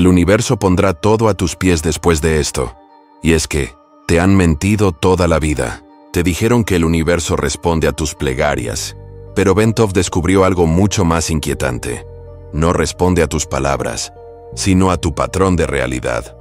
El universo pondrá todo a tus pies después de esto. Y es que te han mentido toda la vida. Te dijeron que el universo responde a tus plegarias. Pero Bentov descubrió algo mucho más inquietante. No responde a tus palabras, sino a tu patrón de realidad.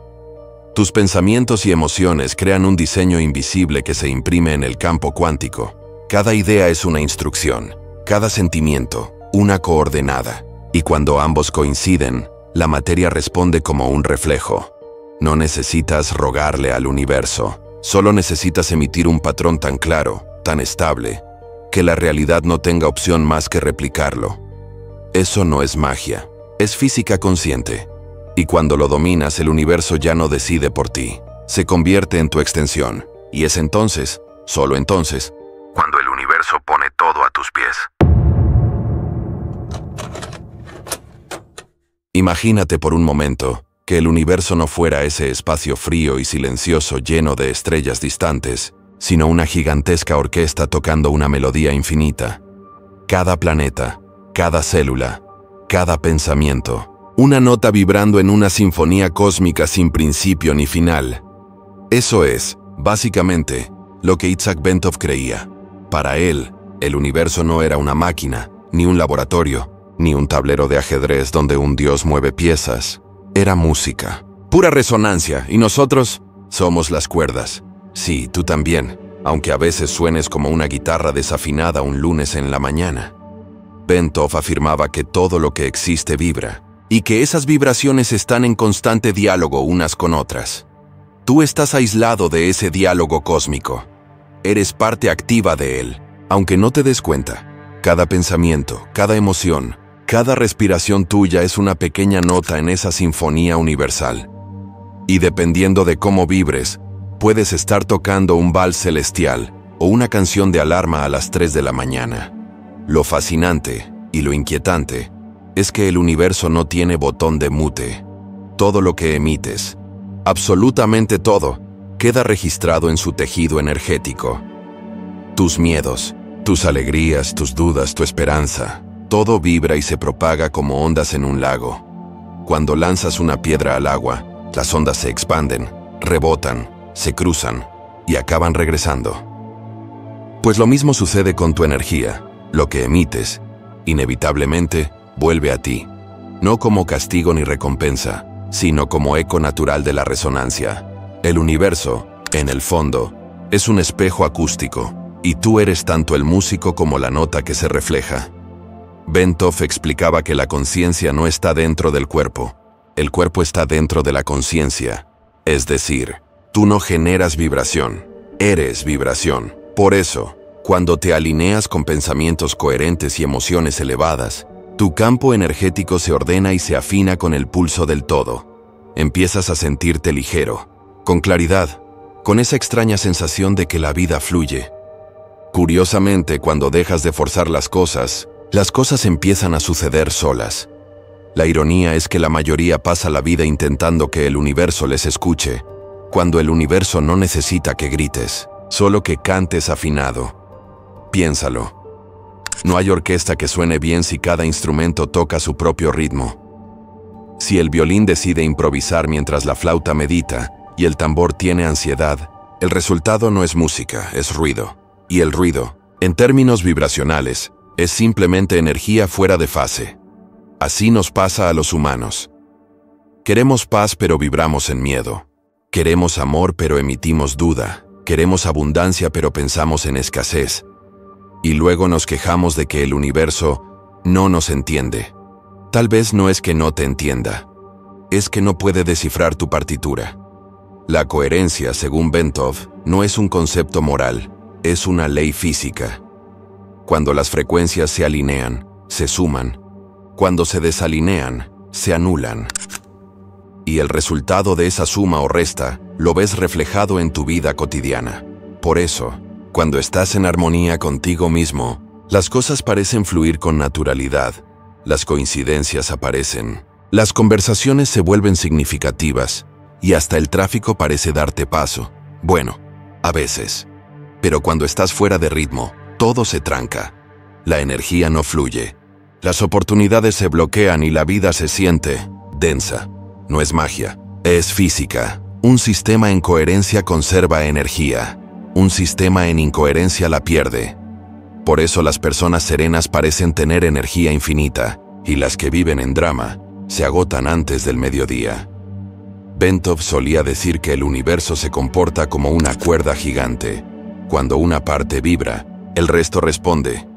Tus pensamientos y emociones crean un diseño invisible que se imprime en el campo cuántico. Cada idea es una instrucción, cada sentimiento, una coordenada. Y cuando ambos coinciden, la materia responde como un reflejo. No necesitas rogarle al universo, solo necesitas emitir un patrón tan claro, tan estable, que la realidad no tenga opción más que replicarlo. Eso no es magia, es física consciente. Y cuando lo dominas, el universo ya no decide por ti, se convierte en tu extensión. Y es entonces, solo entonces, cuando el universo pone todo a tus pies. Imagínate por un momento que el universo no fuera ese espacio frío y silencioso lleno de estrellas distantes, sino una gigantesca orquesta tocando una melodía infinita. Cada planeta, cada célula, cada pensamiento, una nota vibrando en una sinfonía cósmica sin principio ni final. Eso es, básicamente, lo que Isaac Bentov creía. Para él, el universo no era una máquina, ni un laboratorio, ni un tablero de ajedrez donde un dios mueve piezas. Era música, pura resonancia, y nosotros somos las cuerdas. Sí, tú también, aunque a veces suenes como una guitarra desafinada un lunes en la mañana. Bentov afirmaba que todo lo que existe vibra, y que esas vibraciones están en constante diálogo unas con otras. Tú estás aislado de ese diálogo cósmico. Eres parte activa de él, aunque no te des cuenta. Cada pensamiento, cada emoción, cada respiración tuya es una pequeña nota en esa sinfonía universal. Y dependiendo de cómo vibres, puedes estar tocando un vals celestial o una canción de alarma a las 3 de la mañana. Lo fascinante y lo inquietante es que el universo no tiene botón de mute. Todo lo que emites, absolutamente todo, queda registrado en su tejido energético. Tus miedos, tus alegrías, tus dudas, tu esperanza, todo vibra y se propaga como ondas en un lago. Cuando lanzas una piedra al agua, las ondas se expanden, rebotan, se cruzan y acaban regresando. Pues lo mismo sucede con tu energía. Lo que emites, inevitablemente, vuelve a ti, no como castigo ni recompensa, sino como eco natural de la resonancia. El universo, en el fondo, es un espejo acústico, y tú eres tanto el músico como la nota que se refleja. Bentov explicaba que la conciencia no está dentro del cuerpo, el cuerpo está dentro de la conciencia. Es decir, tú no generas vibración, eres vibración. Por eso, cuando te alineas con pensamientos coherentes y emociones elevadas, tu campo energético se ordena y se afina con el pulso del todo. Empiezas a sentirte ligero, con claridad, con esa extraña sensación de que la vida fluye. Curiosamente, cuando dejas de forzar las cosas empiezan a suceder solas. La ironía es que la mayoría pasa la vida intentando que el universo les escuche, cuando el universo no necesita que grites, solo que cantes afinado. Piénsalo. No hay orquesta que suene bien si cada instrumento toca su propio ritmo. Si el violín decide improvisar mientras la flauta medita y el tambor tiene ansiedad, el resultado no es música, es ruido. Y el ruido, en términos vibracionales, es simplemente energía fuera de fase. Así nos pasa a los humanos. Queremos paz pero vibramos en miedo. Queremos amor pero emitimos duda. Queremos abundancia pero pensamos en escasez. Y luego nos quejamos de que el universo no nos entiende. Tal vez no es que no te entienda. Es que no puede descifrar tu partitura. La coherencia, según Bentov, no es un concepto moral, es una ley física. Cuando las frecuencias se alinean, se suman. Cuando se desalinean, se anulan. Y el resultado de esa suma o resta lo ves reflejado en tu vida cotidiana. Por eso, cuando estás en armonía contigo mismo, las cosas parecen fluir con naturalidad. Las coincidencias aparecen. Las conversaciones se vuelven significativas y hasta el tráfico parece darte paso. Bueno, a veces. Pero cuando estás fuera de ritmo, todo se tranca. La energía no fluye. Las oportunidades se bloquean y la vida se siente densa. No es magia, es física. Un sistema en coherencia conserva energía. Un sistema en incoherencia la pierde. Por eso las personas serenas parecen tener energía infinita, y las que viven en drama se agotan antes del mediodía. Bentov solía decir que el universo se comporta como una cuerda gigante. Cuando una parte vibra, el resto responde.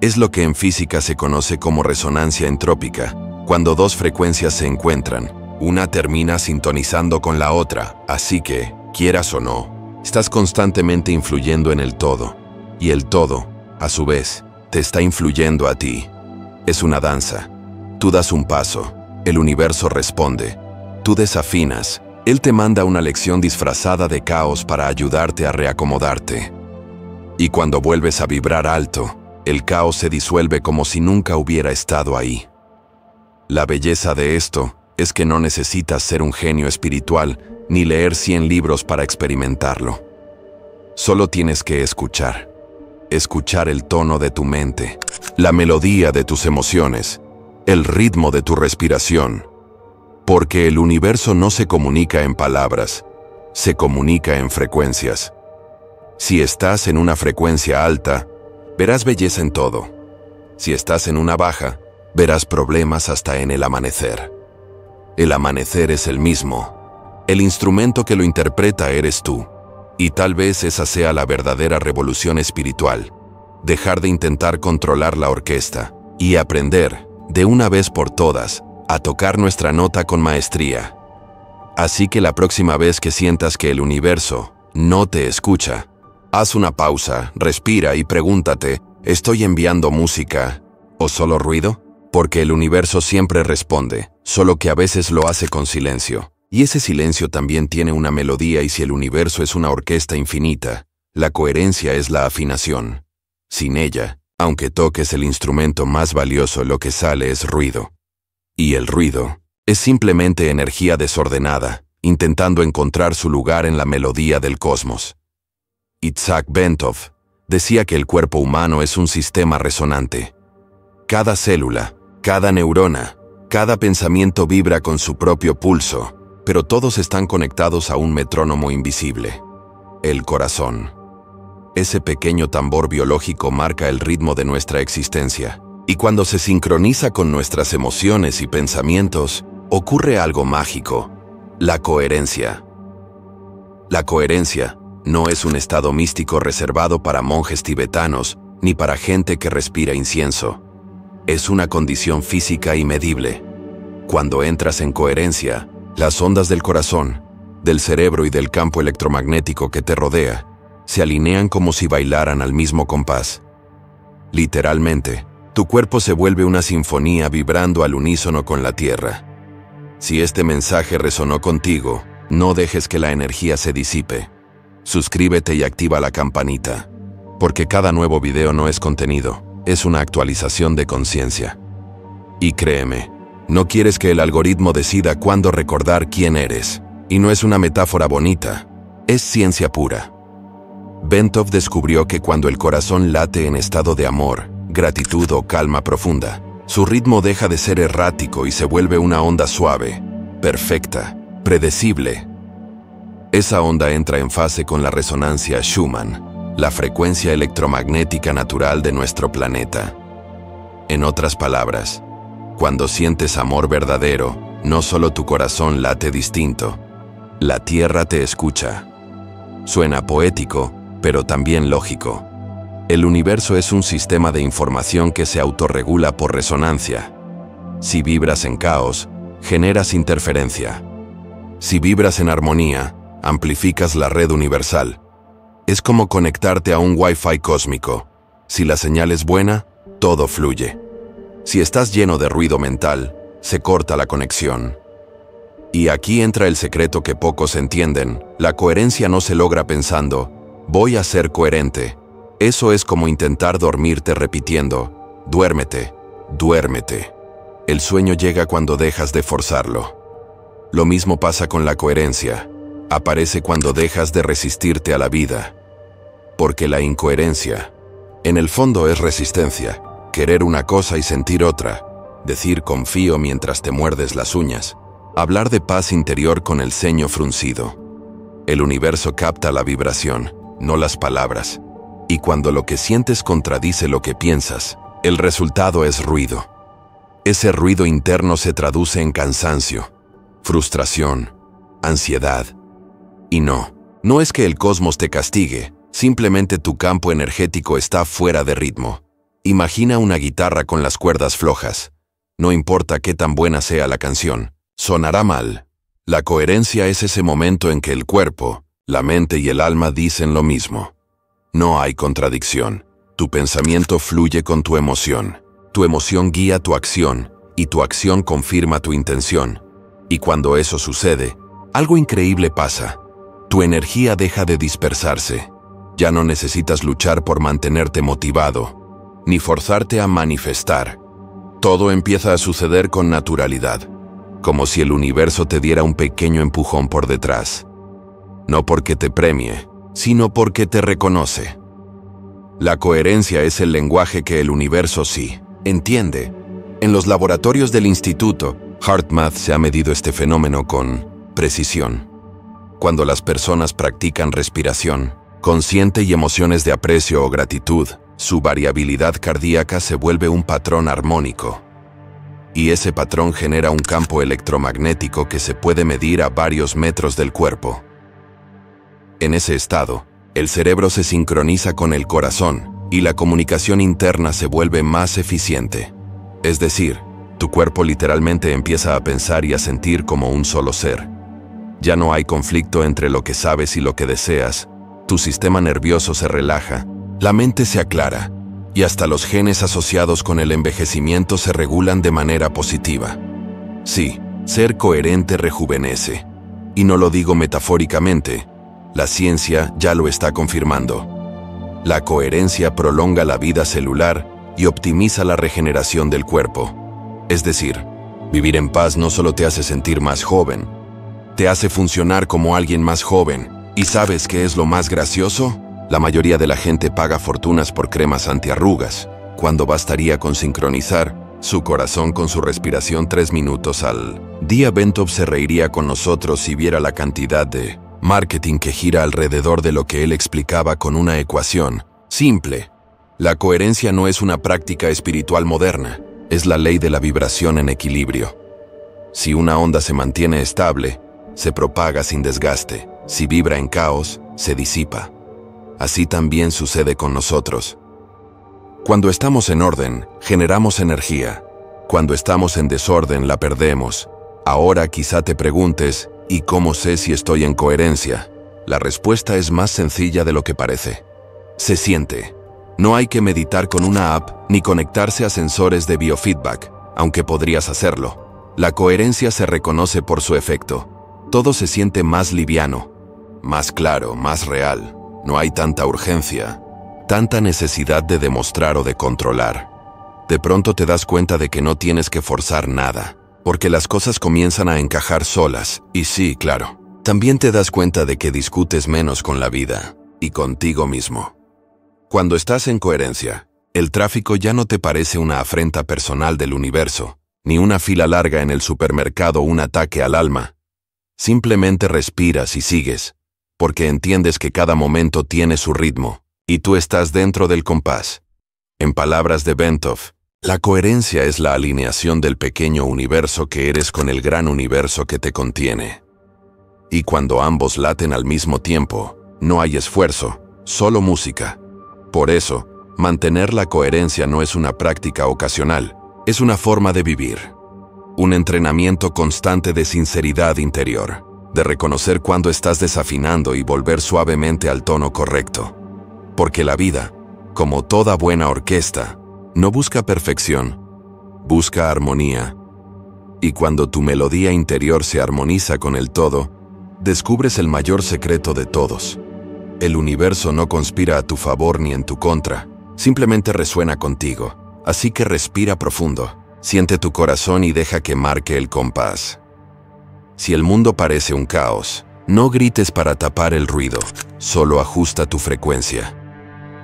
Es lo que en física se conoce como resonancia entrópica. Cuando dos frecuencias se encuentran, una termina sintonizando con la otra, así que, quieras o no, estás constantemente influyendo en el todo. Y el todo, a su vez, te está influyendo a ti. Es una danza. Tú das un paso, el universo responde. Tú desafinas, él te manda una lección disfrazada de caos para ayudarte a reacomodarte. Y cuando vuelves a vibrar alto, el caos se disuelve como si nunca hubiera estado ahí. La belleza de esto es que no necesitas ser un genio espiritual ni leer 100 libros para experimentarlo. Solo tienes que escuchar. Escuchar el tono de tu mente, la melodía de tus emociones, el ritmo de tu respiración. Porque el universo no se comunica en palabras, se comunica en frecuencias. Si estás en una frecuencia alta, verás belleza en todo. Si estás en una baja, verás problemas hasta en el amanecer. El amanecer es el mismo. El instrumento que lo interpreta eres tú. Y tal vez esa sea la verdadera revolución espiritual. Dejar de intentar controlar la orquesta y aprender, de una vez por todas, a tocar nuestra nota con maestría. Así que la próxima vez que sientas que el universo no te escucha, haz una pausa, respira y pregúntate, ¿estoy enviando música o solo ruido? Porque el universo siempre responde, solo que a veces lo hace con silencio. Y ese silencio también tiene una melodía, y si el universo es una orquesta infinita, la coherencia es la afinación. Sin ella, aunque toques el instrumento más valioso, lo que sale es ruido. Y el ruido es simplemente energía desordenada, intentando encontrar su lugar en la melodía del cosmos. Isaac Bentov decía que el cuerpo humano es un sistema resonante. Cada célula, cada neurona, cada pensamiento vibra con su propio pulso, pero todos están conectados a un metrónomo invisible, el corazón. Ese pequeño tambor biológico marca el ritmo de nuestra existencia, y cuando se sincroniza con nuestras emociones y pensamientos, ocurre algo mágico: la coherencia. La coherencia no es un estado místico reservado para monjes tibetanos ni para gente que respira incienso. Es una condición física y medible. Cuando entras en coherencia, las ondas del corazón, del cerebro y del campo electromagnético que te rodea se alinean como si bailaran al mismo compás. Literalmente, tu cuerpo se vuelve una sinfonía vibrando al unísono con la tierra. Si este mensaje resonó contigo, no dejes que la energía se disipe. Suscríbete y activa la campanita, porque cada nuevo video no es contenido, es una actualización de conciencia. Y créeme, no quieres que el algoritmo decida cuándo recordar quién eres. Y no es una metáfora bonita, es ciencia pura. Bentov descubrió que cuando el corazón late en estado de amor, gratitud o calma profunda, su ritmo deja de ser errático y se vuelve una onda suave, perfecta, predecible. Esa onda entra en fase con la resonancia Schumann, la frecuencia electromagnética natural de nuestro planeta. En otras palabras, cuando sientes amor verdadero, no solo tu corazón late distinto, la tierra te escucha. Suena poético, pero también lógico. El universo es un sistema de información que se autorregula por resonancia. Si vibras en caos, generas interferencia. Si vibras en armonía, amplificas la red universal. Es como conectarte a un Wi-Fi cósmico. Si la señal es buena, todo fluye. Si estás lleno de ruido mental, se corta la conexión. Y aquí entra el secreto que pocos entienden: la coherencia no se logra pensando, voy a ser coherente. Eso es como intentar dormirte repitiendo, duérmete, duérmete. El sueño llega cuando dejas de forzarlo. Lo mismo pasa con la coherencia. Aparece cuando dejas de resistirte a la vida. Porque la incoherencia, en el fondo, es resistencia. Querer una cosa y sentir otra. Decir confío mientras te muerdes las uñas. Hablar de paz interior con el ceño fruncido. El universo capta la vibración, no las palabras. Y cuando lo que sientes contradice lo que piensas, el resultado es ruido. Ese ruido interno se traduce en cansancio, frustración, ansiedad. Y no es que el cosmos te castigue, simplemente tu campo energético está fuera de ritmo. Imagina una guitarra con las cuerdas flojas. No importa qué tan buena sea la canción, sonará mal. La coherencia es ese momento en que el cuerpo, la mente y el alma dicen lo mismo. No hay contradicción. Tu pensamiento fluye con tu emoción guía tu acción, y tu acción confirma tu intención. Y cuando eso sucede, algo increíble pasa. Tu energía deja de dispersarse. Ya no necesitas luchar por mantenerte motivado, ni forzarte a manifestar. Todo empieza a suceder con naturalidad, como si el universo te diera un pequeño empujón por detrás. No porque te premie, sino porque te reconoce. La coherencia es el lenguaje que el universo sí entiende. En los laboratorios del Instituto HeartMath se ha medido este fenómeno con precisión. Cuando las personas practican respiración consciente y emociones de aprecio o gratitud, su variabilidad cardíaca se vuelve un patrón armónico. Y ese patrón genera un campo electromagnético que se puede medir a varios metros del cuerpo. En ese estado, el cerebro se sincroniza con el corazón y la comunicación interna se vuelve más eficiente. Es decir, tu cuerpo literalmente empieza a pensar y a sentir como un solo ser. Ya no hay conflicto entre lo que sabes y lo que deseas. Tu sistema nervioso se relaja, la mente se aclara, y hasta los genes asociados con el envejecimiento se regulan de manera positiva. Sí, ser coherente rejuvenece. Y no lo digo metafóricamente, la ciencia ya lo está confirmando. La coherencia prolonga la vida celular y optimiza la regeneración del cuerpo. Es decir, vivir en paz no solo te hace sentir más joven, te hace funcionar como alguien más joven. ¿Y sabes qué es lo más gracioso? La mayoría de la gente paga fortunas por cremas antiarrugas, cuando bastaría con sincronizar su corazón con su respiración 3 minutos al día. Bentov se reiría con nosotros si viera la cantidad de marketing que gira alrededor de lo que él explicaba con una ecuación simple. La coherencia no es una práctica espiritual moderna, es la ley de la vibración en equilibrio. Si una onda se mantiene estable, se propaga sin desgaste. Si vibra en caos, se disipa. Así también sucede con nosotros. Cuando estamos en orden, generamos energía. Cuando estamos en desorden, la perdemos. Ahora quizá te preguntes, ¿y cómo sé si estoy en coherencia? La respuesta es más sencilla de lo que parece. Se siente. No hay que meditar con una app ni conectarse a sensores de biofeedback, aunque podrías hacerlo. La coherencia se reconoce por su efecto. Todo se siente más liviano, más claro, más real. No hay tanta urgencia, tanta necesidad de demostrar o de controlar. De pronto te das cuenta de que no tienes que forzar nada, porque las cosas comienzan a encajar solas. Y sí, claro, también te das cuenta de que discutes menos con la vida y contigo mismo. Cuando estás en coherencia, el tráfico ya no te parece una afrenta personal del universo, ni una fila larga en el supermercado un ataque al alma. Simplemente respiras y sigues, porque entiendes que cada momento tiene su ritmo, y tú estás dentro del compás. En palabras de Bentov, la coherencia es la alineación del pequeño universo que eres con el gran universo que te contiene. Y cuando ambos laten al mismo tiempo, no hay esfuerzo, solo música. Por eso, mantener la coherencia no es una práctica ocasional, es una forma de vivir. Un entrenamiento constante de sinceridad interior, de reconocer cuando estás desafinando y volver suavemente al tono correcto. Porque la vida, como toda buena orquesta, no busca perfección, busca armonía. Y cuando tu melodía interior se armoniza con el todo, descubres el mayor secreto de todos. El universo no conspira a tu favor ni en tu contra, simplemente resuena contigo. Así que respira profundo. Siente tu corazón y deja que marque el compás. Si el mundo parece un caos, no grites para tapar el ruido, solo ajusta tu frecuencia.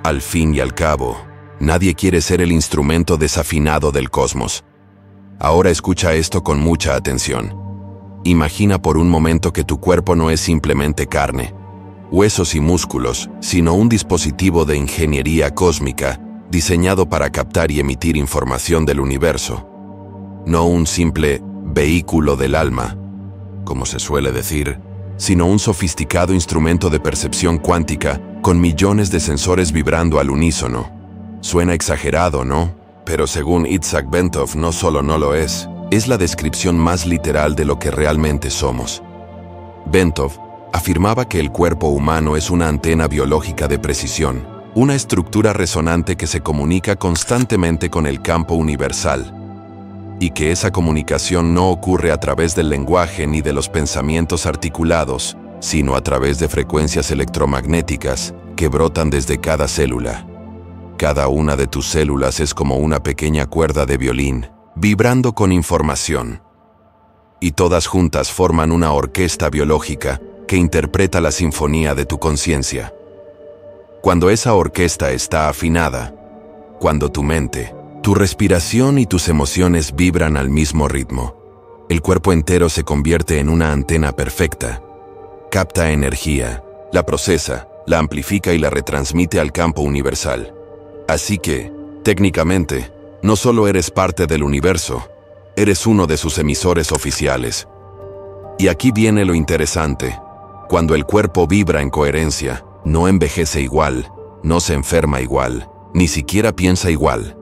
Al fin y al cabo, nadie quiere ser el instrumento desafinado del cosmos. Ahora escucha esto con mucha atención. Imagina por un momento que tu cuerpo no es simplemente carne, huesos y músculos, sino un dispositivo de ingeniería cósmica diseñado para captar y emitir información del universo. No un simple vehículo del alma, como se suele decir, sino un sofisticado instrumento de percepción cuántica con millones de sensores vibrando al unísono. Suena exagerado, ¿no? Pero según Itzhak Bentov no solo no lo es la descripción más literal de lo que realmente somos. Bentov afirmaba que el cuerpo humano es una antena biológica de precisión, una estructura resonante que se comunica constantemente con el campo universal, y que esa comunicación no ocurre a través del lenguaje ni de los pensamientos articulados, sino a través de frecuencias electromagnéticas que brotan desde cada célula. Cada una de tus células es como una pequeña cuerda de violín, vibrando con información. Y todas juntas forman una orquesta biológica que interpreta la sinfonía de tu conciencia. Cuando esa orquesta está afinada, cuando tu mente, tu respiración y tus emociones vibran al mismo ritmo, el cuerpo entero se convierte en una antena perfecta. Capta energía, la procesa, la amplifica y la retransmite al campo universal. Así que, técnicamente, no solo eres parte del universo, eres uno de sus emisores oficiales. Y aquí viene lo interesante. Cuando el cuerpo vibra en coherencia, no envejece igual, no se enferma igual, ni siquiera piensa igual.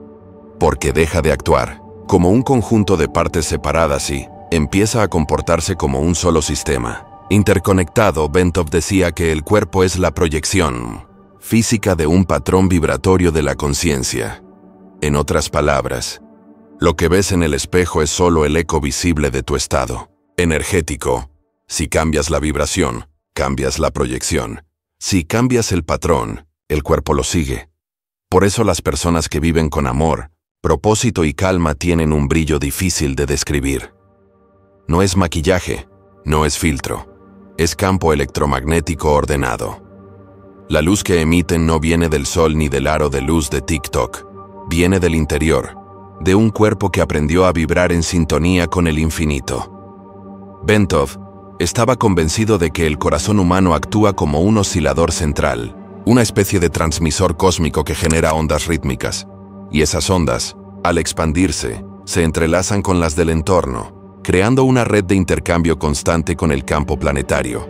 Porque deja de actuar como un conjunto de partes separadas y empieza a comportarse como un solo sistema. Interconectado, Bentov decía que el cuerpo es la proyección física de un patrón vibratorio de la conciencia. En otras palabras, lo que ves en el espejo es solo el eco visible de tu estado energético. Si cambias la vibración, cambias la proyección. Si cambias el patrón, el cuerpo lo sigue. Por eso las personas que viven con amor, propósito y calma tienen un brillo difícil de describir. No es maquillaje, no es filtro, es campo electromagnético ordenado. La luz que emiten no viene del sol ni del aro de luz de TikTok, viene del interior, de un cuerpo que aprendió a vibrar en sintonía con el infinito. Bentov estaba convencido de que el corazón humano actúa como un oscilador central, una especie de transmisor cósmico que genera ondas rítmicas, y esas ondas, al expandirse, se entrelazan con las del entorno, creando una red de intercambio constante con el campo planetario.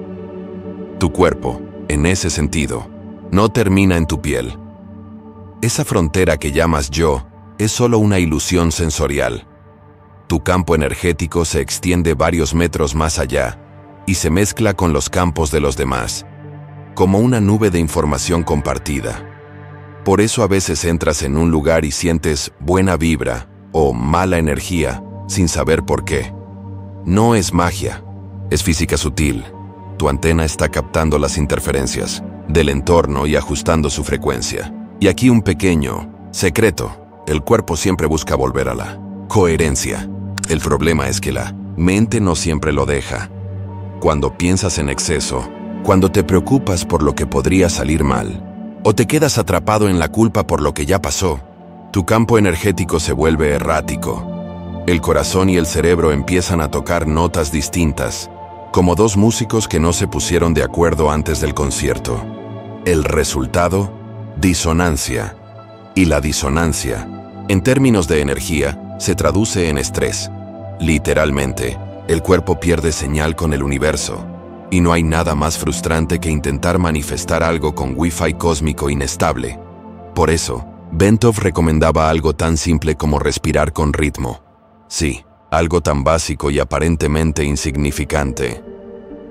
Tu cuerpo, en ese sentido, no termina en tu piel. Esa frontera que llamas yo es solo una ilusión sensorial. Tu campo energético se extiende varios metros más allá y se mezcla con los campos de los demás, como una nube de información compartida. Por eso a veces entras en un lugar y sientes buena vibra o mala energía sin saber por qué. No es magia, es física sutil. Tu antena está captando las interferencias del entorno y ajustando su frecuencia. Y aquí un pequeño secreto: el cuerpo siempre busca volver a la coherencia. El problema es que la mente no siempre lo deja. Cuando piensas en exceso, cuando te preocupas por lo que podría salir mal, o te quedas atrapado en la culpa por lo que ya pasó, tu campo energético se vuelve errático. El corazón y el cerebro empiezan a tocar notas distintas, como dos músicos que no se pusieron de acuerdo antes del concierto. El resultado: disonancia. Y la disonancia, en términos de energía, se traduce en estrés. Literalmente, el cuerpo pierde señal con el universo, y no hay nada más frustrante que intentar manifestar algo con Wi-Fi cósmico inestable. Por eso, Bentov recomendaba algo tan simple como respirar con ritmo. Sí, algo tan básico y aparentemente insignificante.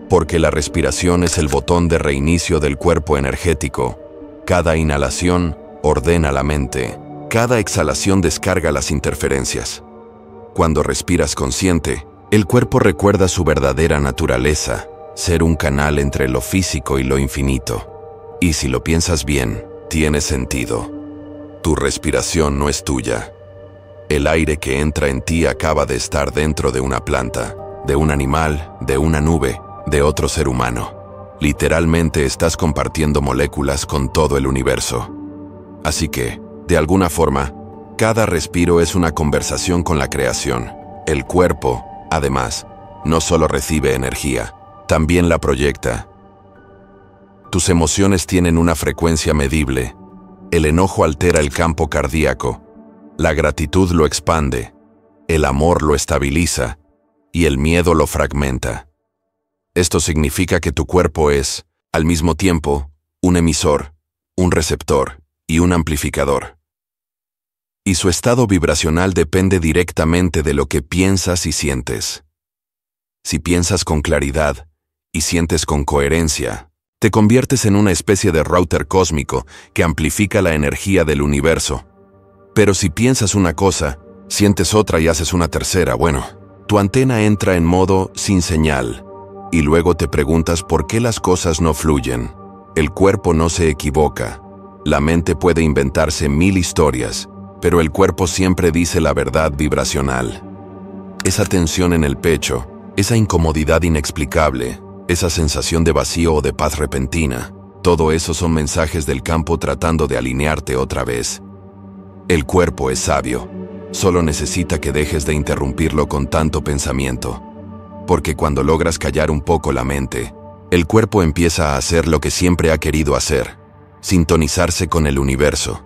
Porque la respiración es el botón de reinicio del cuerpo energético. Cada inhalación ordena la mente, cada exhalación descarga las interferencias. Cuando respiras consciente, el cuerpo recuerda su verdadera naturaleza, ser un canal entre lo físico y lo infinito. Y si lo piensas bien, tiene sentido. Tu respiración no es tuya. El aire que entra en ti acaba de estar dentro de una planta, de un animal, de una nube, de otro ser humano. Literalmente estás compartiendo moléculas con todo el universo. Así que, de alguna forma, cada respiro es una conversación con la creación. El cuerpo, además, no solo recibe energía, también la proyecta. Tus emociones tienen una frecuencia medible. El enojo altera el campo cardíaco, la gratitud lo expande, el amor lo estabiliza y el miedo lo fragmenta. Esto significa que tu cuerpo es, al mismo tiempo, un emisor, un receptor y un amplificador. Y su estado vibracional depende directamente de lo que piensas y sientes. Si piensas con claridad y sientes con coherencia, te conviertes en una especie de router cósmico que amplifica la energía del universo. Pero si piensas una cosa, sientes otra y haces una tercera, bueno, tu antena entra en modo sin señal. Y luego te preguntas por qué las cosas no fluyen. El cuerpo no se equivoca. La mente puede inventarse 1000 historias, pero el cuerpo siempre dice la verdad vibracional. Esa tensión en el pecho, esa incomodidad inexplicable, esa sensación de vacío o de paz repentina, todo eso son mensajes del campo tratando de alinearte otra vez. El cuerpo es sabio. Solo necesita que dejes de interrumpirlo con tanto pensamiento. Porque cuando logras callar un poco la mente, el cuerpo empieza a hacer lo que siempre ha querido hacer, sintonizarse con el universo.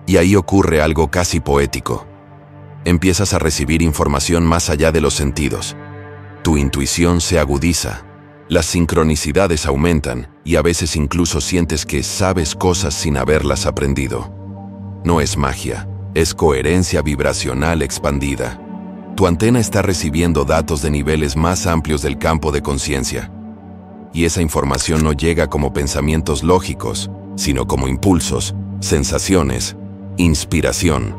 Y ahí ocurre algo casi poético. Empiezas a recibir información más allá de los sentidos. Tu intuición se agudiza, las sincronicidades aumentan y a veces incluso sientes que sabes cosas sin haberlas aprendido. No es magia, es coherencia vibracional expandida. Tu antena está recibiendo datos de niveles más amplios del campo de conciencia. Y esa información no llega como pensamientos lógicos, sino como impulsos, sensaciones, inspiración.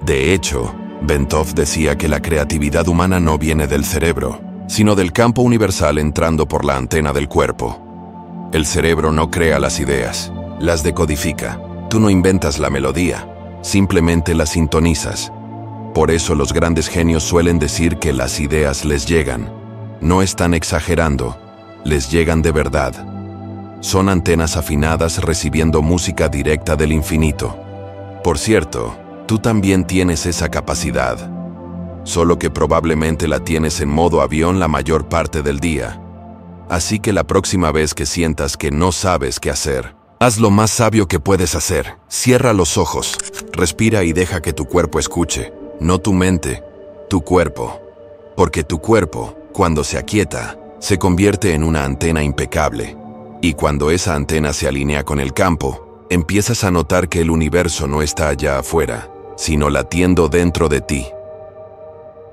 De hecho, Bentov decía que la creatividad humana no viene del cerebro, sino del campo universal entrando por la antena del cuerpo. El cerebro no crea las ideas, las decodifica. Tú no inventas la melodía, simplemente la sintonizas. Por eso los grandes genios suelen decir que las ideas les llegan. No están exagerando, les llegan de verdad. Son antenas afinadas recibiendo música directa del infinito. Por cierto, tú también tienes esa capacidad. Solo que probablemente la tienes en modo avión la mayor parte del día. Así que la próxima vez que sientas que no sabes qué hacer, haz lo más sabio que puedes hacer. Cierra los ojos, respira y deja que tu cuerpo escuche. No tu mente, tu cuerpo. Porque tu cuerpo, cuando se aquieta, se convierte en una antena impecable. Y cuando esa antena se alinea con el campo, empiezas a notar que el universo no está allá afuera, sino latiendo dentro de ti.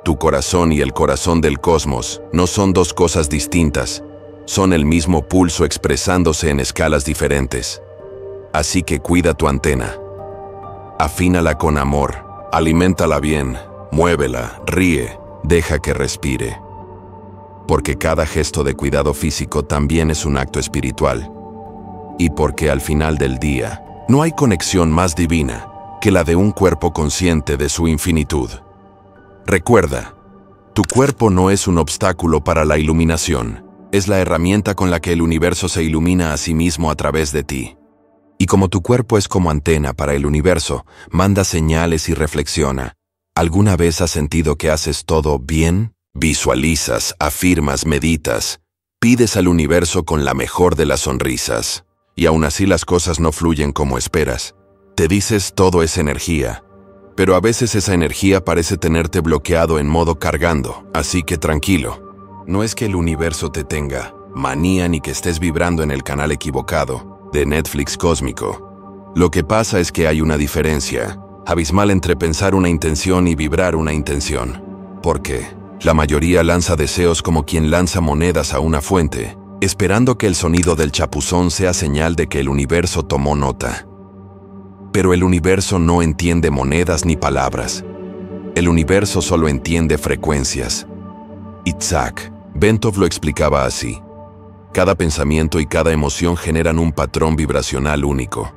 Tu corazón y el corazón del cosmos no son dos cosas distintas, son el mismo pulso expresándose en escalas diferentes. Así que cuida tu antena. Afínala con amor. Aliméntala bien, muévela, ríe, deja que respire. Porque cada gesto de cuidado físico también es un acto espiritual. Y porque al final del día, no hay conexión más divina que la de un cuerpo consciente de su infinitud. Recuerda, tu cuerpo no es un obstáculo para la iluminación, es la herramienta con la que el universo se ilumina a sí mismo a través de ti. Y como tu cuerpo es como antena para el universo, manda señales y reflexiona. ¿Alguna vez has sentido que haces todo bien? Visualizas, afirmas, meditas, pides al universo con la mejor de las sonrisas. Y aún así las cosas no fluyen como esperas. Te dices todo es energía. Pero a veces esa energía parece tenerte bloqueado en modo cargando, así que tranquilo. No es que el universo te tenga manía ni que estés vibrando en el canal equivocado de Netflix cósmico. Lo que pasa es que hay una diferencia abismal entre pensar una intención y vibrar una intención. Porque la mayoría lanza deseos como quien lanza monedas a una fuente, esperando que el sonido del chapuzón sea señal de que el universo tomó nota. Pero el universo no entiende monedas ni palabras. El universo solo entiende frecuencias. Isaac Bentov lo explicaba así. Cada pensamiento y cada emoción generan un patrón vibracional único.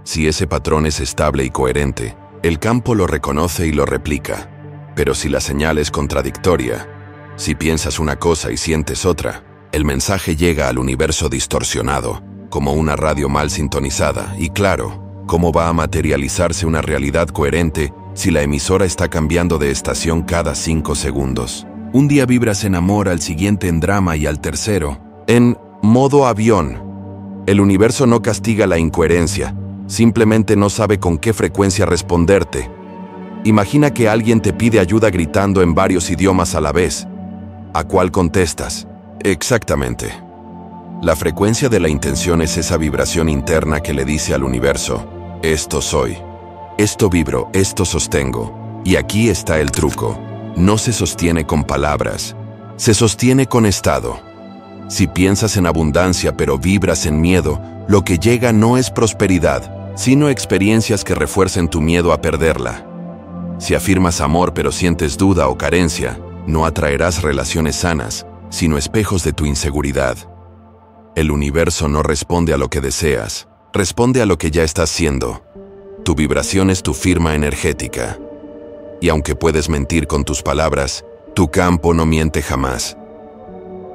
Si ese patrón es estable y coherente, el campo lo reconoce y lo replica. Pero si la señal es contradictoria, si piensas una cosa y sientes otra, el mensaje llega al universo distorsionado, como una radio mal sintonizada. Y claro, ¿cómo va a materializarse una realidad coherente si la emisora está cambiando de estación cada 5 segundos? Un día vibras en amor, al siguiente en drama y al tercero en modo avión. El universo no castiga la incoherencia, simplemente no sabe con qué frecuencia responderte. Imagina que alguien te pide ayuda gritando en varios idiomas a la vez. ¿A cuál contestas? Exactamente. La frecuencia de la intención es esa vibración interna que le dice al universo: esto soy, esto vibro, esto sostengo. Y aquí está el truco. No se sostiene con palabras, se sostiene con estado. Si piensas en abundancia pero vibras en miedo, lo que llega no es prosperidad, sino experiencias que refuercen tu miedo a perderla. Si afirmas amor pero sientes duda o carencia, no atraerás relaciones sanas, sino espejos de tu inseguridad. El universo no responde a lo que deseas, responde a lo que ya estás siendo. Tu vibración es tu firma energética. Y aunque puedes mentir con tus palabras, tu campo no miente jamás.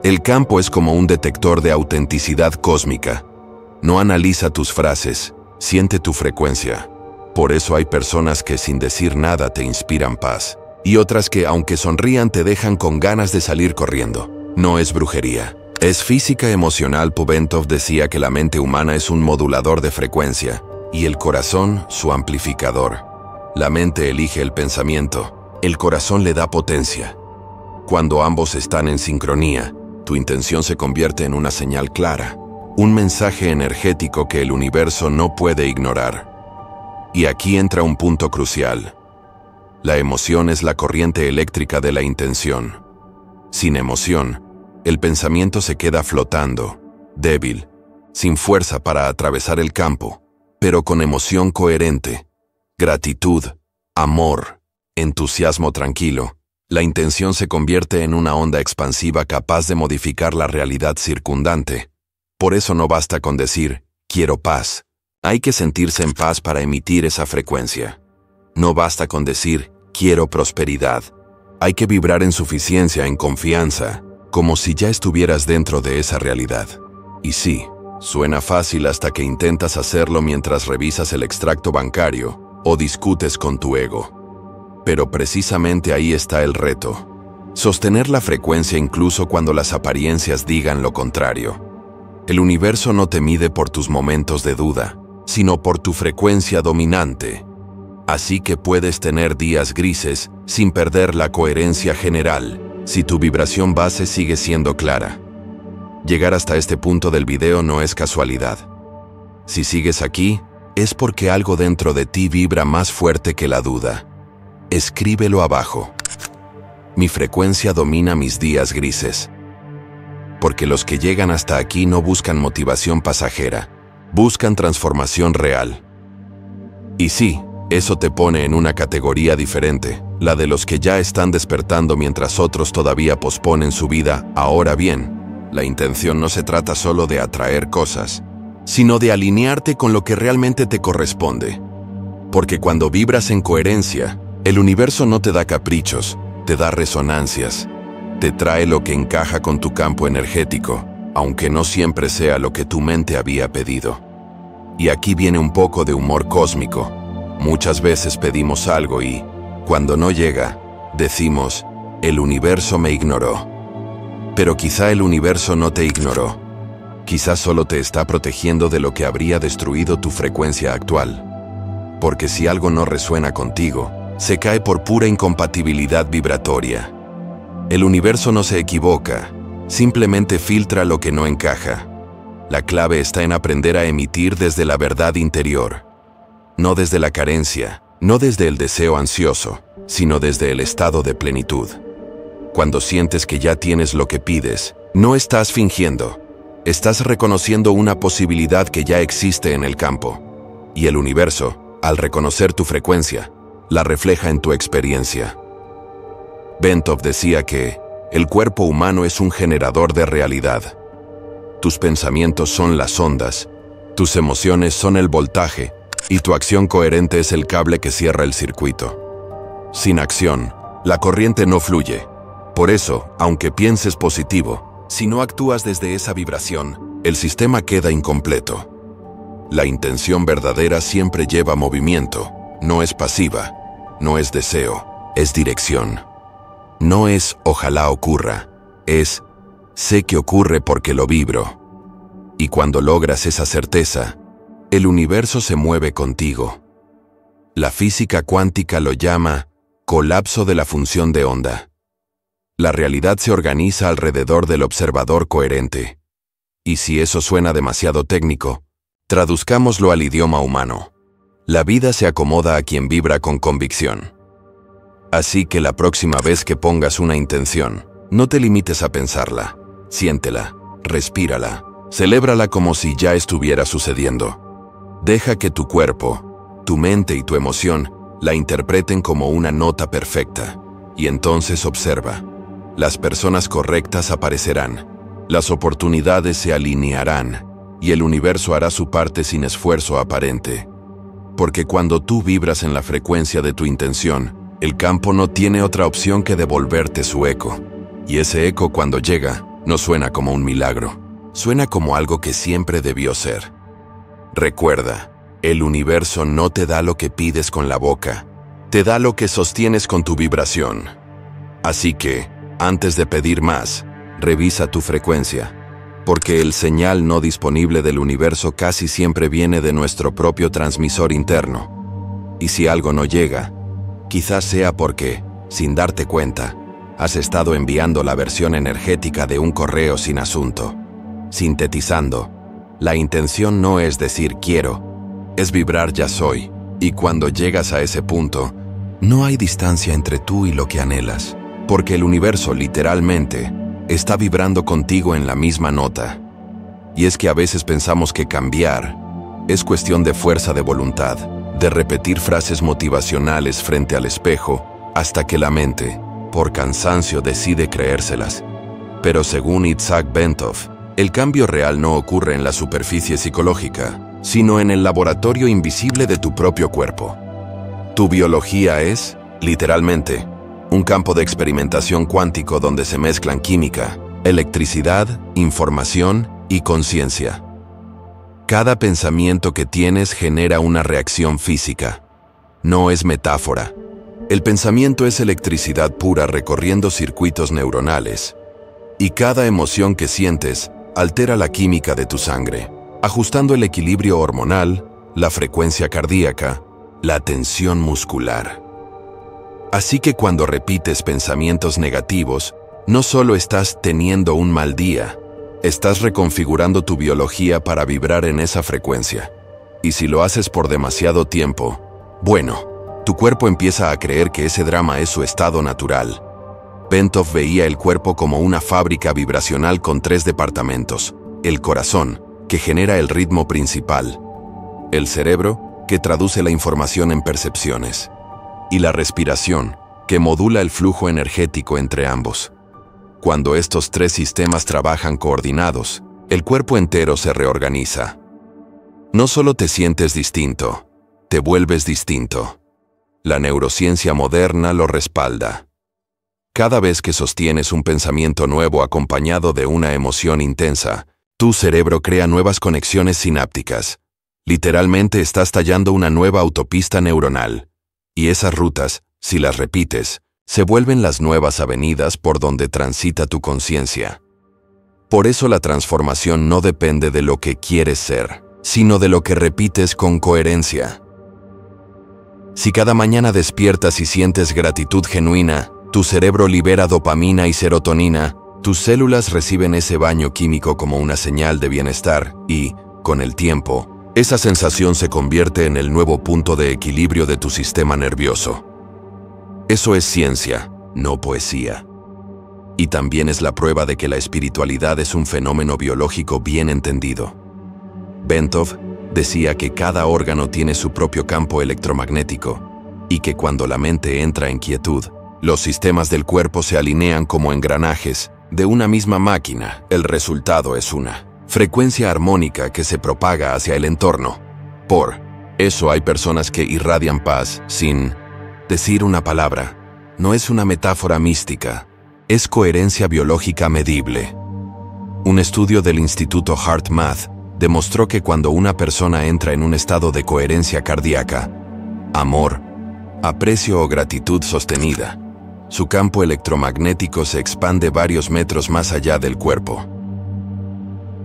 El campo es como un detector de autenticidad cósmica. No analiza tus frases, siente tu frecuencia. Por eso hay personas que sin decir nada te inspiran paz, y otras que aunque sonrían te dejan con ganas de salir corriendo. No es brujería, es física emocional. Pubentov decía que la mente humana es un modulador de frecuencia, y el corazón su amplificador. La mente elige el pensamiento, el corazón le da potencia. Cuando ambos están en sincronía, tu intención se convierte en una señal clara, un mensaje energético que el universo no puede ignorar. Y aquí entra un punto crucial. La emoción es la corriente eléctrica de la intención. Sin emoción, el pensamiento se queda flotando, débil, sin fuerza para atravesar el campo, pero con emoción coherente. Gratitud, amor, entusiasmo tranquilo. La intención se convierte en una onda expansiva capaz de modificar la realidad circundante. Por eso no basta con decir, quiero paz. Hay que sentirse en paz para emitir esa frecuencia. No basta con decir, quiero prosperidad. Hay que vibrar en suficiencia, en confianza, como si ya estuvieras dentro de esa realidad. Y sí, suena fácil hasta que intentas hacerlo mientras revisas el extracto bancario o discutes con tu ego. Pero precisamente ahí está el reto. Sostener la frecuencia incluso cuando las apariencias digan lo contrario. El universo no te mide por tus momentos de duda, sino por tu frecuencia dominante. Así que puedes tener días grises sin perder la coherencia general, si tu vibración base sigue siendo clara. Llegar hasta este punto del video no es casualidad. Si sigues aquí, es porque algo dentro de ti vibra más fuerte que la duda. Escríbelo abajo. Mi frecuencia domina mis días grises. Porque los que llegan hasta aquí no buscan motivación pasajera, buscan transformación real. Y sí, eso te pone en una categoría diferente, la de los que ya están despertando mientras otros todavía posponen su vida. Ahora bien, la intención no se trata solo de atraer cosas, sino de alinearte con lo que realmente te corresponde. Porque cuando vibras en coherencia, el universo no te da caprichos, te da resonancias. Te trae lo que encaja con tu campo energético, aunque no siempre sea lo que tu mente había pedido. Y aquí viene un poco de humor cósmico. Muchas veces pedimos algo y, cuando no llega, decimos, el universo me ignoró. Pero quizá el universo no te ignoró. Quizás solo te está protegiendo de lo que habría destruido tu frecuencia actual. Porque si algo no resuena contigo, se cae por pura incompatibilidad vibratoria. El universo no se equivoca, simplemente filtra lo que no encaja. La clave está en aprender a emitir desde la verdad interior. No desde la carencia, no desde el deseo ansioso, sino desde el estado de plenitud. Cuando sientes que ya tienes lo que pides, no estás fingiendo. Estás reconociendo una posibilidad que ya existe en el campo. Y el universo, al reconocer tu frecuencia, la refleja en tu experiencia. Bentov decía que el cuerpo humano es un generador de realidad. Tus pensamientos son las ondas, tus emociones son el voltaje, y tu acción coherente es el cable que cierra el circuito. Sin acción, la corriente no fluye. Por eso, aunque pienses positivo, si no actúas desde esa vibración, el sistema queda incompleto. La intención verdadera siempre lleva movimiento, no es pasiva, no es deseo, es dirección. No es ojalá ocurra, es sé que ocurre porque lo vibro. Y cuando logras esa certeza, el universo se mueve contigo. La física cuántica lo llama colapso de la función de onda. La realidad se organiza alrededor del observador coherente. Y si eso suena demasiado técnico, traduzcámoslo al idioma humano. La vida se acomoda a quien vibra con convicción. Así que la próxima vez que pongas una intención, no te limites a pensarla. Siéntela, respírala, celébrala como si ya estuviera sucediendo. Deja que tu cuerpo, tu mente y tu emoción la interpreten como una nota perfecta. Y entonces observa. Las personas correctas aparecerán. Las oportunidades se alinearán. Y el universo hará su parte sin esfuerzo aparente. Porque cuando tú vibras en la frecuencia de tu intención, el campo no tiene otra opción que devolverte su eco. Y ese eco cuando llega, no suena como un milagro. Suena como algo que siempre debió ser. Recuerda, el universo no te da lo que pides con la boca. Te da lo que sostienes con tu vibración. Así que, antes de pedir más, revisa tu frecuencia. Porque el señal no disponible del universo casi siempre viene de nuestro propio transmisor interno. Y si algo no llega, quizás sea porque, sin darte cuenta, has estado enviando la versión energética de un correo sin asunto. Sintetizando, la intención no es decir quiero, es vibrar ya soy. Y cuando llegas a ese punto, no hay distancia entre tú y lo que anhelas. Porque el universo, literalmente, está vibrando contigo en la misma nota. Y es que a veces pensamos que cambiar es cuestión de fuerza de voluntad, de repetir frases motivacionales frente al espejo, hasta que la mente, por cansancio, decide creérselas. Pero según Isaac Bentov, el cambio real no ocurre en la superficie psicológica, sino en el laboratorio invisible de tu propio cuerpo. Tu biología es, literalmente, un campo de experimentación cuántico donde se mezclan química, electricidad, información y conciencia. Cada pensamiento que tienes genera una reacción física. No es metáfora. El pensamiento es electricidad pura recorriendo circuitos neuronales. Y cada emoción que sientes altera la química de tu sangre, ajustando el equilibrio hormonal, la frecuencia cardíaca, la tensión muscular. Así que cuando repites pensamientos negativos, no solo estás teniendo un mal día, estás reconfigurando tu biología para vibrar en esa frecuencia. Y si lo haces por demasiado tiempo, bueno, tu cuerpo empieza a creer que ese drama es su estado natural. Bentov veía el cuerpo como una fábrica vibracional con 3 departamentos: el corazón, que genera el ritmo principal; el cerebro, que traduce la información en percepciones; y la respiración, que modula el flujo energético entre ambos. Cuando estos 3 sistemas trabajan coordinados, el cuerpo entero se reorganiza. No solo te sientes distinto, te vuelves distinto. La neurociencia moderna lo respalda. Cada vez que sostienes un pensamiento nuevo acompañado de una emoción intensa, tu cerebro crea nuevas conexiones sinápticas. Literalmente estás tallando una nueva autopista neuronal. Y esas rutas, si las repites, se vuelven las nuevas avenidas por donde transita tu conciencia. Por eso la transformación no depende de lo que quieres ser, sino de lo que repites con coherencia. Si cada mañana despiertas y sientes gratitud genuina, tu cerebro libera dopamina y serotonina, tus células reciben ese baño químico como una señal de bienestar y, con el tiempo, esa sensación se convierte en el nuevo punto de equilibrio de tu sistema nervioso. Eso es ciencia, no poesía. Y también es la prueba de que la espiritualidad es un fenómeno biológico bien entendido. Bentov decía que cada órgano tiene su propio campo electromagnético y que cuando la mente entra en quietud, los sistemas del cuerpo se alinean como engranajes de una misma máquina. El resultado es una frecuencia armónica que se propaga hacia el entorno. Por eso hay personas que irradian paz sin decir una palabra. No es una metáfora mística, es coherencia biológica medible. Un estudio del Instituto HeartMath demostró que cuando una persona entra en un estado de coherencia cardíaca, amor, aprecio o gratitud sostenida, Su campo electromagnético se expande varios metros más allá del cuerpo.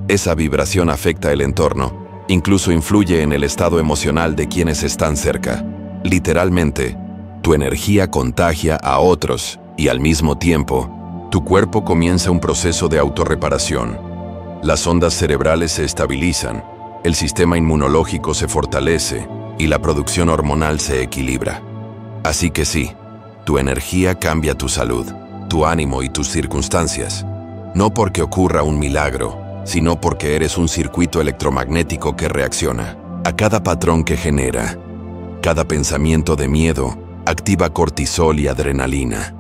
Esa vibración afecta el entorno, incluso influye en el estado emocional de quienes están cerca. Literalmente, tu energía contagia a otros y al mismo tiempo, tu cuerpo comienza un proceso de autorreparación. Las ondas cerebrales se estabilizan, el sistema inmunológico se fortalece y la producción hormonal se equilibra. Así que sí, tu energía cambia tu salud, tu ánimo y tus circunstancias. No porque ocurra un milagro, sino porque eres un circuito electromagnético que reacciona a cada patrón que genera. Cada pensamiento de miedo activa cortisol y adrenalina.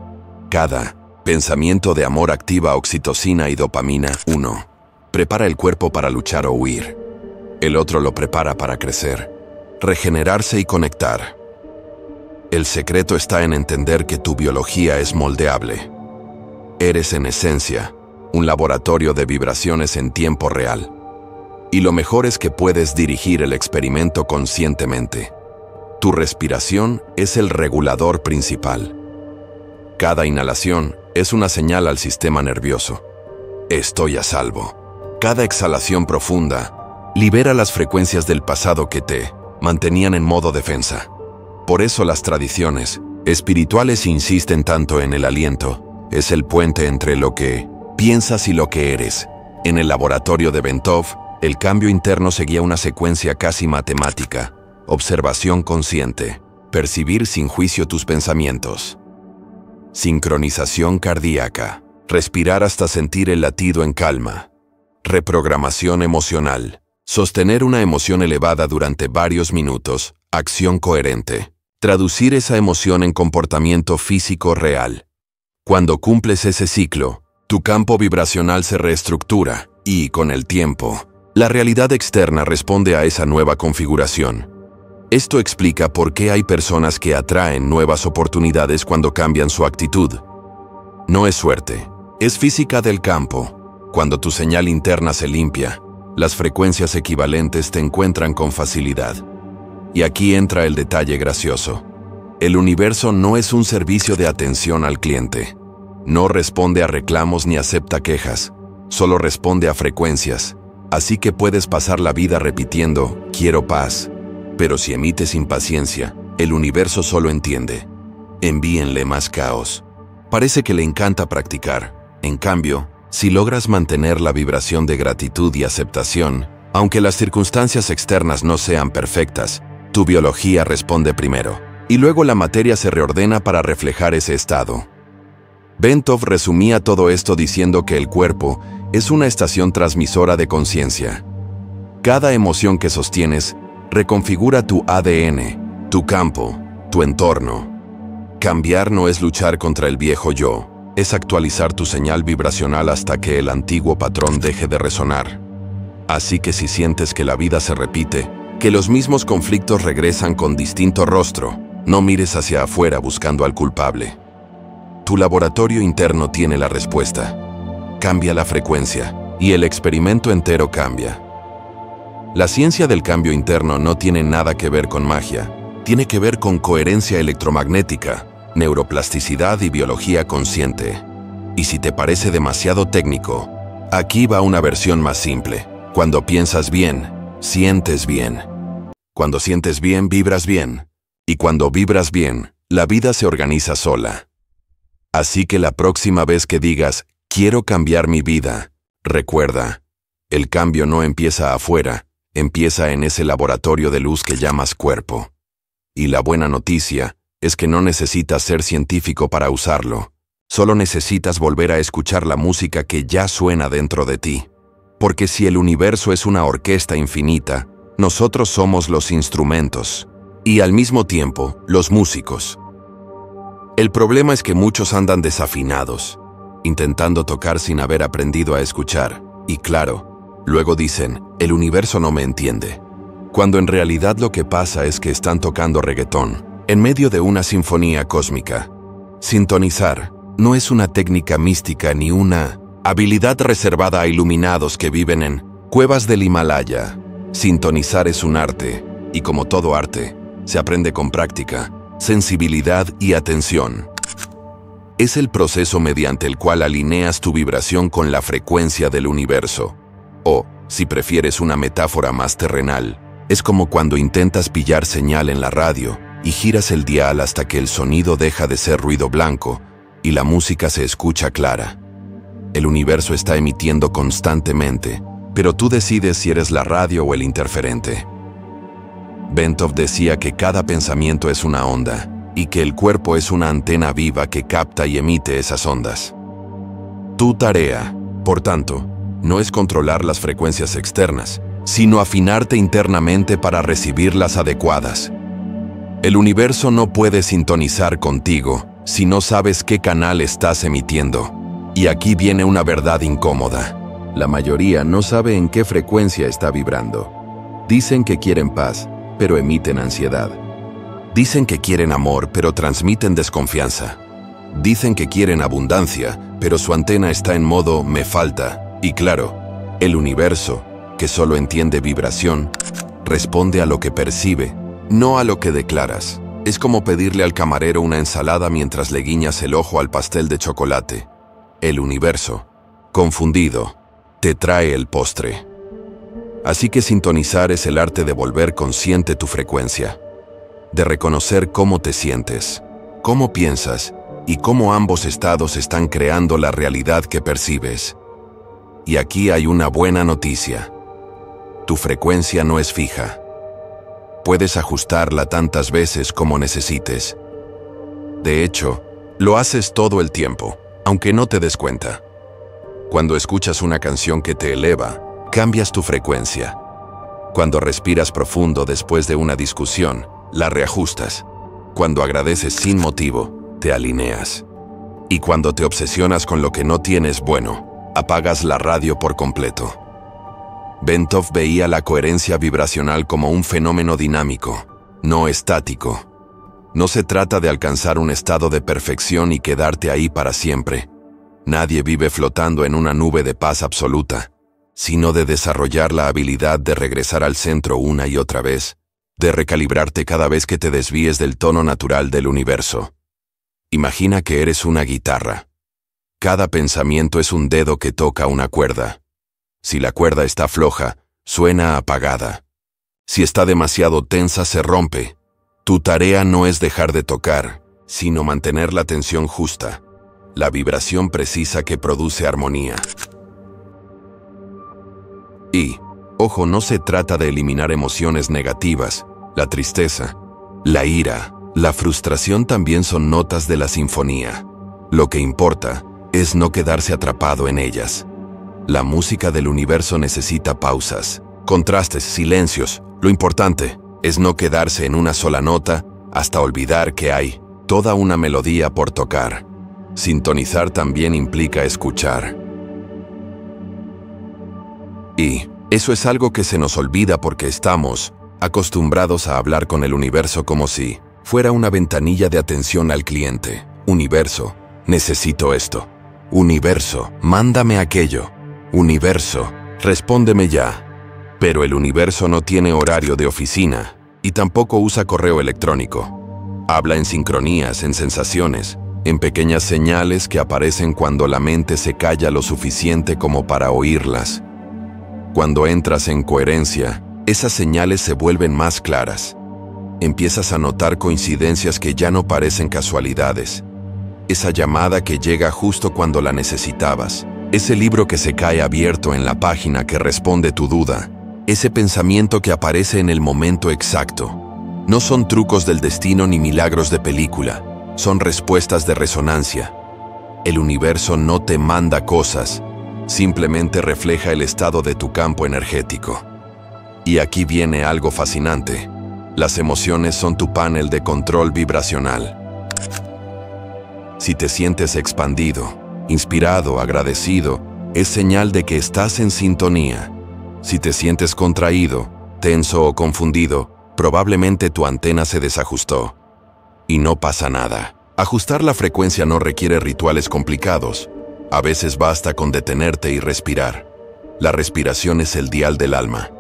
Cada pensamiento de amor activa oxitocina y dopamina. Uno prepara el cuerpo para luchar o huir. El otro lo prepara para crecer, regenerarse y conectar. El secreto está en entender que tu biología es moldeable. Eres en esencia un laboratorio de vibraciones en tiempo real. Y lo mejor es que puedes dirigir el experimento conscientemente. Tu respiración es el regulador principal. Cada inhalación es una señal al sistema nervioso. Estoy a salvo. Cada exhalación profunda libera las frecuencias del pasado que te mantenían en modo defensa. Por eso las tradiciones espirituales insisten tanto en el aliento. Es el puente entre lo que piensas y lo que eres. En el laboratorio de Bentov, el cambio interno seguía una secuencia casi matemática. Observación consciente. Percibir sin juicio tus pensamientos. Sincronización cardíaca. Respirar hasta sentir el latido en calma. Reprogramación emocional. Sostener una emoción elevada durante varios minutos. Acción coherente. Traducir esa emoción en comportamiento físico real. Cuando cumples ese ciclo, tu campo vibracional se reestructura y, con el tiempo, la realidad externa responde a esa nueva configuración. Esto explica por qué hay personas que atraen nuevas oportunidades cuando cambian su actitud. No es suerte, es física del campo. Cuando tu señal interna se limpia, las frecuencias equivalentes te encuentran con facilidad. Y aquí entra el detalle gracioso. El universo no es un servicio de atención al cliente. No responde a reclamos ni acepta quejas, solo responde a frecuencias. Así que puedes pasar la vida repitiendo, quiero paz. Pero si emites impaciencia, el universo solo entiende. Envíenle más caos. Parece que le encanta practicar. En cambio, si logras mantener la vibración de gratitud y aceptación, aunque las circunstancias externas no sean perfectas, tu biología responde primero, y luego la materia se reordena para reflejar ese estado. Bentov resumía todo esto diciendo que el cuerpo es una estación transmisora de conciencia. Cada emoción que sostienes reconfigura tu ADN, tu campo, tu entorno. Cambiar no es luchar contra el viejo yo, es actualizar tu señal vibracional hasta que el antiguo patrón deje de resonar. Así que si sientes que la vida se repite, que los mismos conflictos regresan con distinto rostro, no mires hacia afuera buscando al culpable. Tu laboratorio interno tiene la respuesta. Cambia la frecuencia, y el experimento entero cambia. La ciencia del cambio interno no tiene nada que ver con magia, tiene que ver con coherencia electromagnética, neuroplasticidad y biología consciente. Y si te parece demasiado técnico, aquí va una versión más simple. Cuando piensas bien, sientes bien. Cuando sientes bien, vibras bien. Y cuando vibras bien, la vida se organiza sola. Así que la próxima vez que digas, quiero cambiar mi vida, recuerda, el cambio no empieza afuera, empieza en ese laboratorio de luz que llamas cuerpo. Y la buena noticia es que no necesitas ser científico para usarlo. Solo necesitas volver a escuchar la música que ya suena dentro de ti. Porque si el universo es una orquesta infinita, nosotros somos los instrumentos. Y al mismo tiempo, los músicos. El problema es que muchos andan desafinados, intentando tocar sin haber aprendido a escuchar. Y claro, luego dicen, el universo no me entiende. Cuando en realidad lo que pasa es que están tocando reggaetón, en medio de una sinfonía cósmica. Sintonizar no es una técnica mística ni una habilidad reservada a iluminados que viven en cuevas del Himalaya. Sintonizar es un arte, y como todo arte, se aprende con práctica, sensibilidad y atención. Es el proceso mediante el cual alineas tu vibración con la frecuencia del universo. O, si prefieres una metáfora más terrenal, es como cuando intentas pillar señal en la radio y giras el dial hasta que el sonido deja de ser ruido blanco y la música se escucha clara. El universo está emitiendo constantemente, pero tú decides si eres la radio o el interferente. Bentov decía que cada pensamiento es una onda y que el cuerpo es una antena viva que capta y emite esas ondas. Tu tarea, por tanto, no es controlar las frecuencias externas, sino afinarte internamente para recibir las adecuadas. El universo no puede sintonizar contigo si no sabes qué canal estás emitiendo. Y aquí viene una verdad incómoda. La mayoría no sabe en qué frecuencia está vibrando. Dicen que quieren paz, pero emiten ansiedad. Dicen que quieren amor, pero transmiten desconfianza. Dicen que quieren abundancia, pero su antena está en modo me falta. Y claro, el universo, que solo entiende vibración, responde a lo que percibe, no a lo que declaras. Es como pedirle al camarero una ensalada mientras le guiñas el ojo al pastel de chocolate. El universo, confundido, te trae el postre. Así que sintonizar es el arte de volver consciente tu frecuencia, de reconocer cómo te sientes, cómo piensas y cómo ambos estados están creando la realidad que percibes. Y aquí hay una buena noticia. Tu frecuencia no es fija. Puedes ajustarla tantas veces como necesites. De hecho, lo haces todo el tiempo, aunque no te des cuenta. Cuando escuchas una canción que te eleva, cambias tu frecuencia. Cuando respiras profundo después de una discusión, la reajustas. Cuando agradeces sin motivo, te alineas. Y cuando te obsesionas con lo que no tienes bueno, apagas la radio por completo. Bentov veía la coherencia vibracional como un fenómeno dinámico, no estático. No se trata de alcanzar un estado de perfección y quedarte ahí para siempre. Nadie vive flotando en una nube de paz absoluta, sino de desarrollar la habilidad de regresar al centro una y otra vez, de recalibrarte cada vez que te desvíes del tono natural del universo. Imagina que eres una guitarra. Cada pensamiento es un dedo que toca una cuerda. Si la cuerda está floja, suena apagada. Si está demasiado tensa, se rompe. Tu tarea no es dejar de tocar, sino mantener la tensión justa, la vibración precisa que produce armonía. Y, ojo, no se trata de eliminar emociones negativas. La tristeza, la ira, la frustración también son notas de la sinfonía. Lo que importa es no quedarse atrapado en ellas. La música del universo necesita pausas, contrastes, silencios. Lo importante es no quedarse en una sola nota hasta olvidar que hay toda una melodía por tocar. Sintonizar también implica escuchar. Y eso es algo que se nos olvida porque estamos acostumbrados a hablar con el universo como si fuera una ventanilla de atención al cliente. Universo, necesito esto. Universo, mándame aquello. Universo, respóndeme ya. Pero el universo no tiene horario de oficina y tampoco usa correo electrónico. Habla en sincronías, en sensaciones, en pequeñas señales que aparecen cuando la mente se calla lo suficiente como para oírlas. Cuando entras en coherencia, esas señales se vuelven más claras. Empiezas a notar coincidencias que ya no parecen casualidades. Esa llamada que llega justo cuando la necesitabas. Ese libro que se cae abierto en la página que responde tu duda. Ese pensamiento que aparece en el momento exacto. No son trucos del destino ni milagros de película. Son respuestas de resonancia. El universo no te manda cosas. Simplemente refleja el estado de tu campo energético. Y aquí viene algo fascinante. Las emociones son tu panel de control vibracional. Si te sientes expandido, inspirado, agradecido, es señal de que estás en sintonía. Si te sientes contraído, tenso o confundido, probablemente tu antena se desajustó. Y no pasa nada. Ajustar la frecuencia no requiere rituales complicados. A veces basta con detenerte y respirar. La respiración es el dial del alma.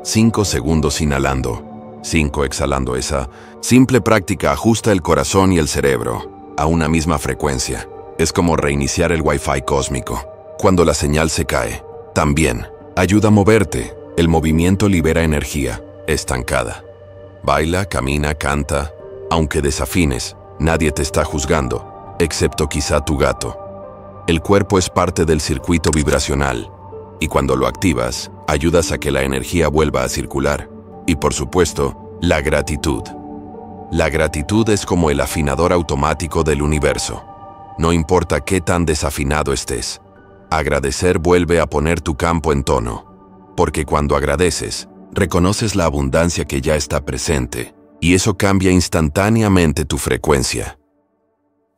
5 segundos inhalando, 5 exhalando. Esa simple práctica ajusta el corazón y el cerebro a una misma frecuencia. Es como reiniciar el Wi-Fi cósmico. Cuando la señal se cae, también ayuda a moverte. El movimiento libera energía estancada. Baila, camina, canta. Aunque desafines, nadie te está juzgando, excepto quizá tu gato. El cuerpo es parte del circuito vibracional, y cuando lo activas, ayudas a que la energía vuelva a circular. Y por supuesto, la gratitud. La gratitud es como el afinador automático del universo. No importa qué tan desafinado estés, agradecer vuelve a poner tu campo en tono. Porque cuando agradeces, reconoces la abundancia que ya está presente, y eso cambia instantáneamente tu frecuencia.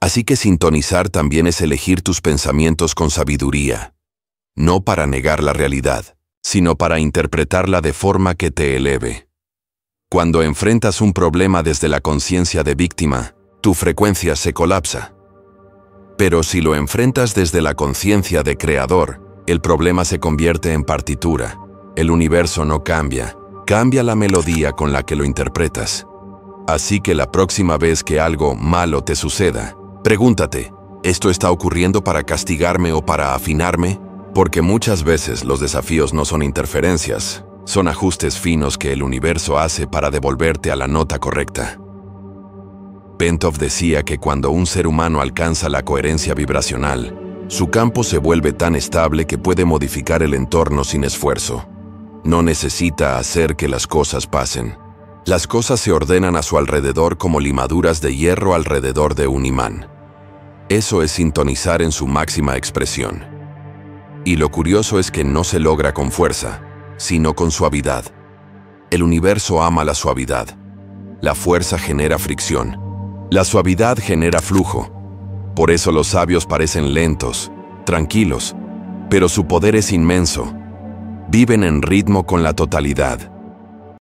Así que sintonizar también es elegir tus pensamientos con sabiduría. No para negar la realidad, sino para interpretarla de forma que te eleve. Cuando enfrentas un problema desde la conciencia de víctima, tu frecuencia se colapsa. Pero si lo enfrentas desde la conciencia de creador, el problema se convierte en partitura. El universo no cambia, cambia la melodía con la que lo interpretas. Así que la próxima vez que algo malo te suceda, pregúntate, ¿esto está ocurriendo para castigarme o para afinarme? Porque muchas veces los desafíos no son interferencias, son ajustes finos que el universo hace para devolverte a la nota correcta. Bentov decía que cuando un ser humano alcanza la coherencia vibracional, su campo se vuelve tan estable que puede modificar el entorno sin esfuerzo. No necesita hacer que las cosas pasen. Las cosas se ordenan a su alrededor como limaduras de hierro alrededor de un imán. Eso es sintonizar en su máxima expresión. Y lo curioso es que no se logra con fuerza, sino con suavidad. El universo ama la suavidad. La fuerza genera fricción. La suavidad genera flujo. Por eso los sabios parecen lentos, tranquilos, pero su poder es inmenso. Viven en ritmo con la totalidad.